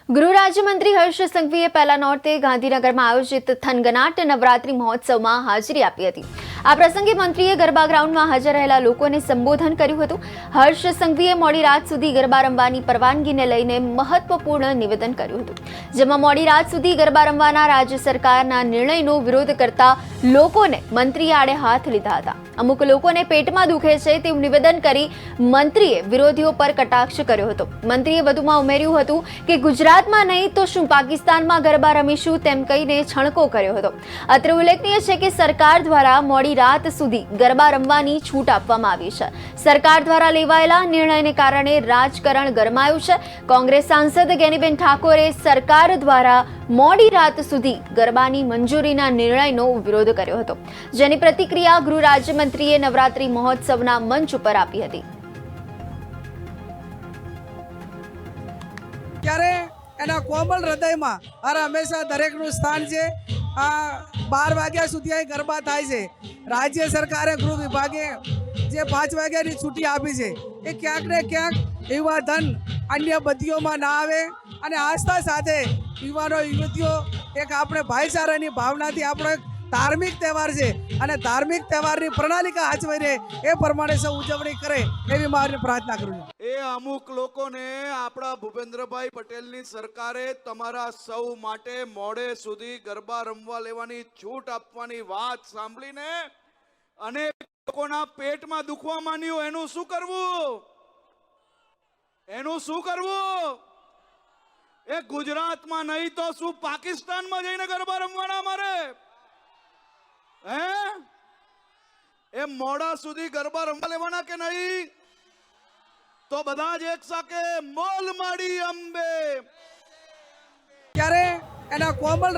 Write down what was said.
ગૃહ રાજ્યમંત્રી હર્ષ સંઘવીએ પહેલા નોરતે ગાંધીનગરમાં આયોજિત થનગનાટ નવરાત્રી મહોત્સવમાં હાજરી આપી હતી। આ પ્રસંગે મંત્રીએ ગરબા ગ્રાઉન્ડમાં હાજર રહેલા લોકોને સંબોધન કર્યું હતું। હર્ષ સંઘવીએ મોડી રાત સુધી ગરબા રમવાની પરવાનગીને લઈને મહત્વપૂર્ણ નિવેદન કર્યું હતું, જેમાં મોડી રાત સુધી ગરબા રમવાના રાજ્ય સરકારના નિર્ણયનો વિરોધ કરતા લોકોને મંત્રીએ આડે હાથ લીધા હતા। અમુક લોકોને પેટમાં દુખે છે તેવું નિવેદન કરી મંત્રીએ વિરોધીઓ પર કટાક્ષ કર્યો હતો। મંત્રીએ વધુમાં ઉમેર્યું હતું કે ગુજરાતમાં નહીં તો શું પાકિસ્તાનમાં ગરબા રમીશું તેમ કહીને છણકો કર્યો હતો। અત્રે ઉલ્લેખનીય છે કે સરકાર દ્વારા મોડી રાત સુધી ગરબા રમવાની છૂટ આપવામાં આવી છે। સરકાર દ્વારા લેવાયેલા નિર્ણયને કારણે રાજકારણ ગરમાયું છે। કોંગ્રેસ સાંસદ ગેનીબેન ઠાકોરે સરકાર દ્વારા મોડી રાત સુધી ગરબાની મંજૂરીના નિર્ણયનો વિરોધ કર્યો હતો, જેની પ્રતિક્રિયા ગૃહ રાજ્યમંત્રીએ નવરાત્રી મહોત્સવના મંચ ઉપર આપી હતી। ત્યારે એના કોમળ હૃદયમાં હંમેશા દરેકનું સ્થાન છે। આ 12 વાગ્યા સુધી અહીં ગરબા થાય છે। રાજ્ય સરકારે ગૃહ વિભાગે જે 5 વાગ્યાની છૂટી આપી છે એ ક્યાંક ને ક્યાંક યુવા ધન અન્ય બદીઓમાં ના આવે અને આસ્થા સાથે યુવાનો યુવતીઓ એક આપણે ભાઈચારાની ભાવનાથી આપણો એક ધાર્મિક તહેવાર છે અને ધાર્મિક તહેવારની પ્રણાલિકા આચવીને એ પ્રમાણે સૌ ઉજવણી કરે એવી મારી પ્રાર્થના કરું છું। એ અમુક લોકોને આપણા ભૂપેન્દ્રભાઈ પટેલની સરકારે તમારા સૌ માટે મોડે સુધી ગરબા રમવા લેવાની છૂટ આપવાની વાત સાંભળીને અનેક લોકોના પેટમાં દુખવા માંડ્યું। એનું શું કરવું? એ ગુજરાતમાં નહીં તો શું પાકિસ્તાનમાં જઈને ગરબા રમવાના અમારે? એ મોડા સુધી ગરબા રમવા લેવાના કે નહીં? તો બધા જ એક સાથે મોલ માડી અંબે। ત્યારે એના કોમળ